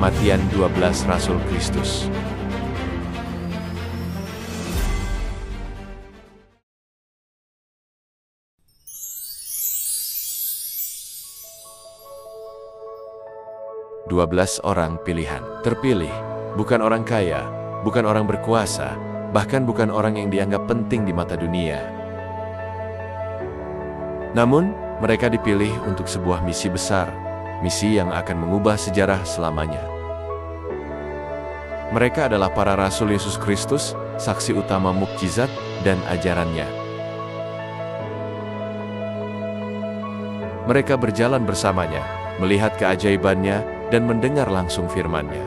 Kematian 12 Rasul Kristus. "12 orang pilihan terpilih, bukan orang kaya, bukan orang berkuasa, bahkan bukan orang yang dianggap penting di mata dunia. Namun, mereka dipilih untuk sebuah misi besar, misi yang akan mengubah sejarah selamanya. Mereka adalah para Rasul Yesus Kristus, saksi utama mukjizat dan ajarannya. Mereka berjalan bersamanya, melihat keajaibannya, dan mendengar langsung firman-Nya.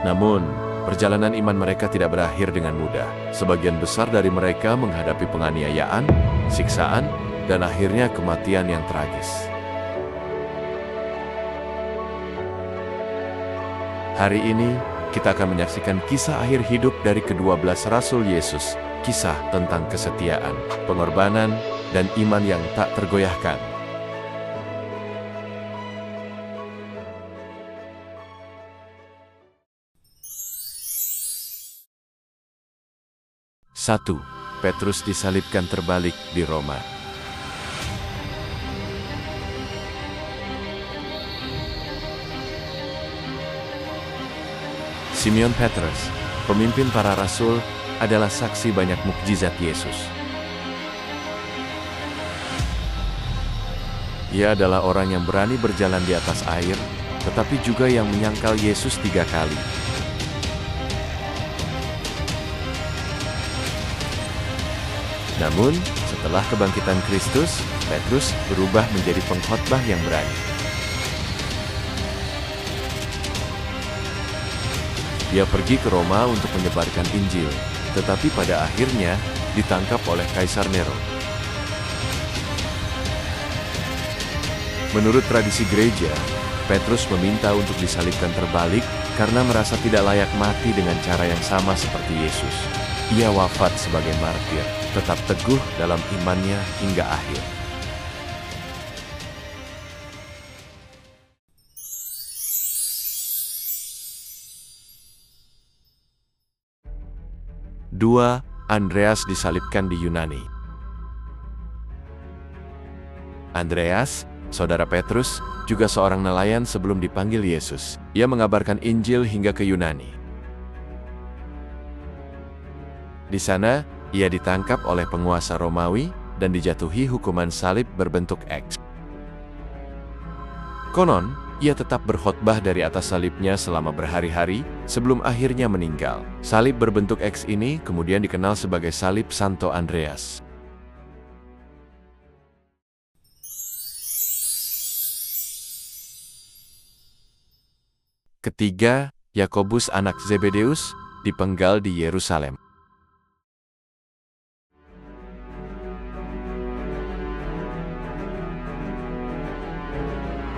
Namun, perjalanan iman mereka tidak berakhir dengan mudah. Sebagian besar dari mereka menghadapi penganiayaan, siksaan, dan akhirnya kematian yang tragis. Hari ini, kita akan menyaksikan kisah akhir hidup dari ke-12 Rasul Yesus, kisah tentang kesetiaan, pengorbanan, dan iman yang tak tergoyahkan. Satu, Petrus disalibkan terbalik di Roma. Simeon Petrus, pemimpin para rasul, adalah saksi banyak mukjizat Yesus. Ia adalah orang yang berani berjalan di atas air, tetapi juga yang menyangkal Yesus 3 kali. Namun, setelah kebangkitan Kristus, Petrus berubah menjadi pengkhotbah yang berani. Dia pergi ke Roma untuk menyebarkan Injil, tetapi pada akhirnya ditangkap oleh Kaisar Nero. Menurut tradisi gereja, Petrus meminta untuk disalibkan terbalik karena merasa tidak layak mati dengan cara yang sama seperti Yesus. Ia wafat sebagai martir, tetap teguh dalam imannya hingga akhir. Dua, Andreas disalibkan di Yunani. Andreas, saudara Petrus, juga seorang nelayan sebelum dipanggil Yesus. Ia mengabarkan Injil hingga ke Yunani. Di sana, ia ditangkap oleh penguasa Romawi dan dijatuhi hukuman salib berbentuk X. Konon, ia tetap berkhotbah dari atas salibnya selama berhari-hari sebelum akhirnya meninggal. Salib berbentuk X ini kemudian dikenal sebagai salib Santo Andreas. Ketiga, Yakobus anak Zebedeus dipenggal di Yerusalem.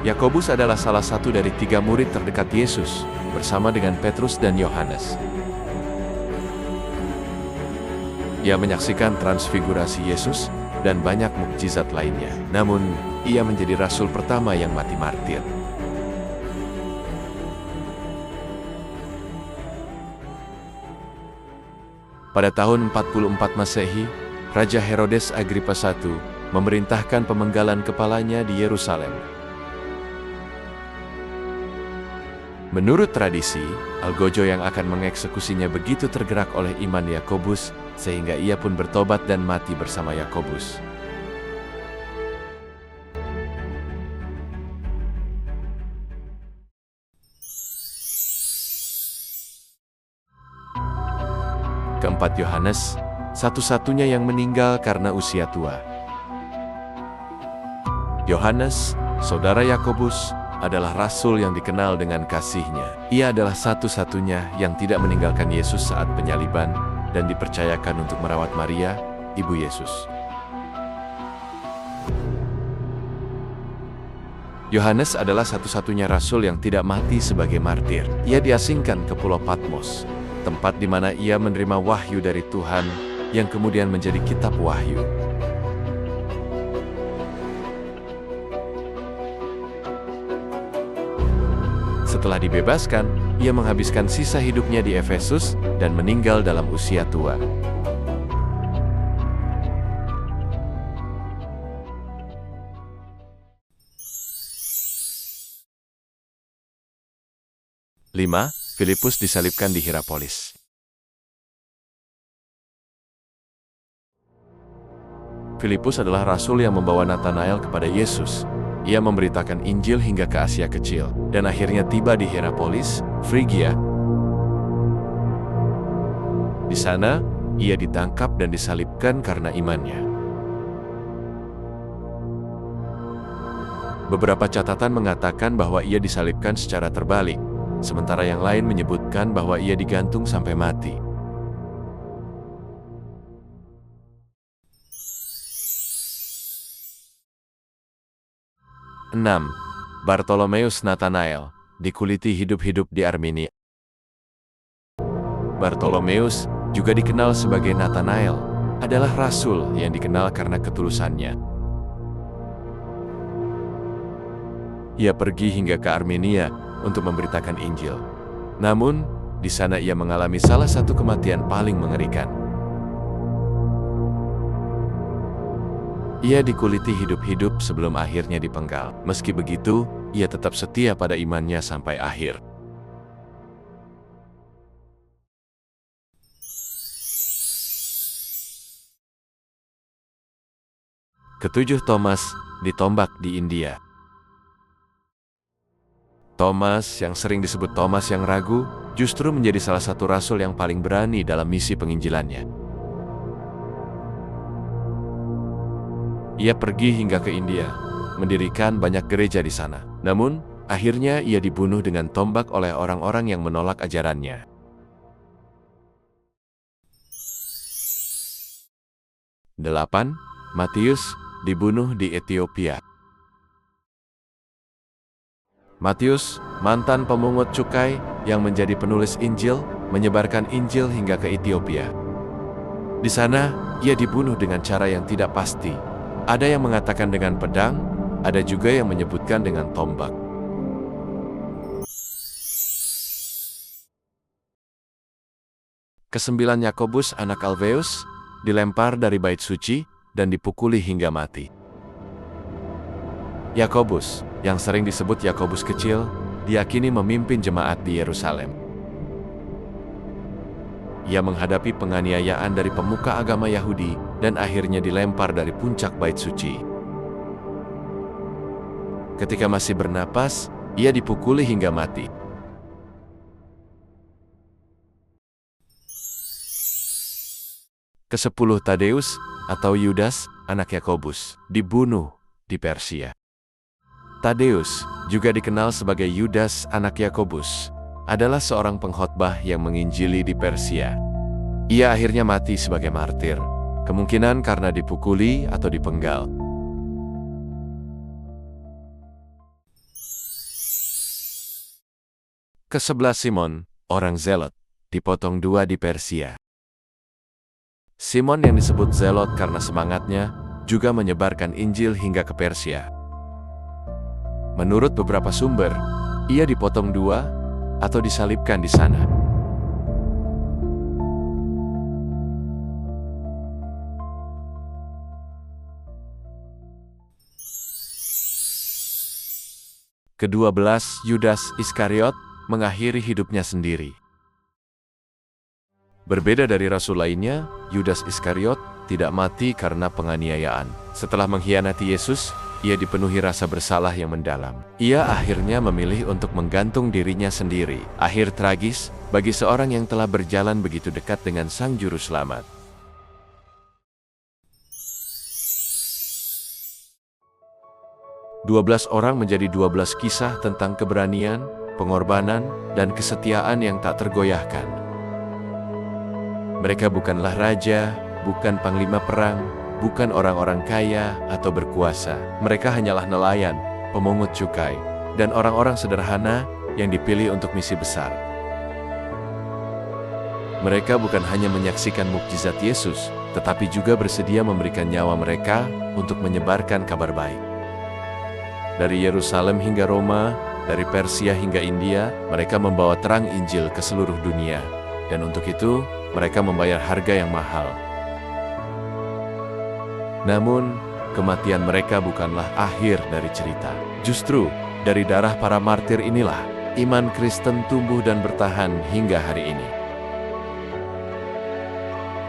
Yakobus adalah salah satu dari 3 murid terdekat Yesus, bersama dengan Petrus dan Yohanes. Ia menyaksikan transfigurasi Yesus dan banyak mukjizat lainnya. Namun, ia menjadi rasul pertama yang mati martir. Pada tahun 44 Masehi, Raja Herodes Agripa I memerintahkan pemenggalan kepalanya di Yerusalem. Menurut tradisi, algojo yang akan mengeksekusinya begitu tergerak oleh iman Yakobus, sehingga ia pun bertobat dan mati bersama Yakobus. Keempat, Yohanes, satu-satunya yang meninggal karena usia tua. Yohanes, saudara Yakobus, adalah rasul yang dikenal dengan kasihnya. Ia adalah satu-satunya yang tidak meninggalkan Yesus saat penyaliban dan dipercayakan untuk merawat Maria, ibu Yesus. Yohanes adalah satu-satunya rasul yang tidak mati sebagai martir. Ia diasingkan ke Pulau Patmos, tempat di mana ia menerima wahyu dari Tuhan yang kemudian menjadi kitab Wahyu. Setelah dibebaskan, ia menghabiskan sisa hidupnya di Efesus dan meninggal dalam usia tua. Lima, Filipus disalibkan di Hierapolis. Filipus adalah rasul yang membawa Nathanael kepada Yesus. Ia memberitakan Injil hingga ke Asia Kecil, dan akhirnya tiba di Hierapolis, Frigia. Di sana, ia ditangkap dan disalibkan karena imannya. Beberapa catatan mengatakan bahwa ia disalibkan secara terbalik, sementara yang lain menyebutkan bahwa ia digantung sampai mati. Enam, Bartolomeus Nathanael dikuliti hidup-hidup di Armenia. Bartolomeus, juga dikenal sebagai Nathanael, adalah rasul yang dikenal karena ketulusannya. Ia pergi hingga ke Armenia untuk memberitakan Injil. Namun, di sana ia mengalami salah satu kematian paling mengerikan. Ia dikuliti hidup-hidup sebelum akhirnya dipenggal. Meski begitu, ia tetap setia pada imannya sampai akhir. Ketujuh, Thomas ditombak di India. Thomas, yang sering disebut Thomas yang ragu, justru menjadi salah satu rasul yang paling berani dalam misi penginjilannya. Ia pergi hingga ke India, mendirikan banyak gereja di sana. Namun, akhirnya ia dibunuh dengan tombak oleh orang-orang yang menolak ajarannya. 8. Matius dibunuh di Ethiopia. Matius, mantan pemungut cukai yang menjadi penulis Injil, menyebarkan Injil hingga ke Ethiopia. Di sana, ia dibunuh dengan cara yang tidak pasti. Ada yang mengatakan dengan pedang, ada juga yang menyebutkan dengan tombak. Kesembilan, Yakobus anak Alfeus dilempar dari bait suci dan dipukuli hingga mati. Yakobus, yang sering disebut Yakobus kecil, diyakini memimpin jemaat di Yerusalem. Ia menghadapi penganiayaan dari pemuka agama Yahudi dan akhirnya dilempar dari puncak bait suci. Ketika masih bernapas, ia dipukuli hingga mati. Kesepuluh, Tadeus atau Yudas, anak Yakobus, dibunuh di Persia. Tadeus, juga dikenal sebagai Yudas anak Yakobus, adalah seorang pengkhotbah yang menginjili di Persia. Ia akhirnya mati sebagai martir, kemungkinan karena dipukuli atau dipenggal. Ke-11, Simon, orang Zelot, dipotong dua di Persia. Simon yang disebut Zelot karena semangatnya, juga menyebarkan Injil hingga ke Persia. Menurut beberapa sumber, ia dipotong dua atau disalibkan di sana. Ke-12, Yudas Iskariot mengakhiri hidupnya sendiri. Berbeda dari rasul lainnya, Yudas Iskariot tidak mati karena penganiayaan. Setelah mengkhianati Yesus, ia dipenuhi rasa bersalah yang mendalam. Ia akhirnya memilih untuk menggantung dirinya sendiri. Akhir tragis bagi seorang yang telah berjalan begitu dekat dengan Sang Juru Selamat. "12 orang menjadi 12 kisah tentang keberanian, pengorbanan, dan kesetiaan yang tak tergoyahkan. Mereka bukanlah raja, bukan panglima perang, bukan orang-orang kaya atau berkuasa. Mereka hanyalah nelayan, pemungut cukai, dan orang-orang sederhana yang dipilih untuk misi besar. Mereka bukan hanya menyaksikan mukjizat Yesus, tetapi juga bersedia memberikan nyawa mereka untuk menyebarkan kabar baik. Dari Yerusalem hingga Roma, Dari Persia hingga India, mereka membawa terang Injil ke seluruh dunia. Dan untuk itu, mereka membayar harga yang mahal. Namun, kematian mereka bukanlah akhir dari cerita. Justru, dari darah para martir inilah, iman Kristen tumbuh dan bertahan hingga hari ini.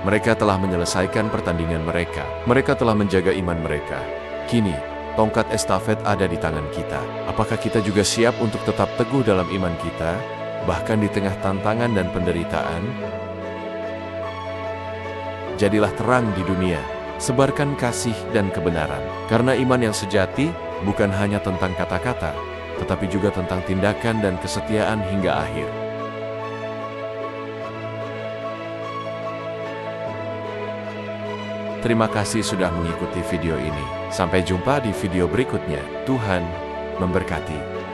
Mereka telah menyelesaikan pertandingan mereka. Mereka telah menjaga iman mereka. Kini, tongkat estafet ada di tangan kita. Apakah kita juga siap untuk tetap teguh dalam iman kita, bahkan di tengah tantangan dan penderitaan? Jadilah terang di dunia, sebarkan kasih dan kebenaran. Karena iman yang sejati bukan hanya tentang kata-kata, tetapi juga tentang tindakan dan kesetiaan hingga akhir. Terima kasih sudah mengikuti video ini. Sampai jumpa di video berikutnya. Tuhan memberkati.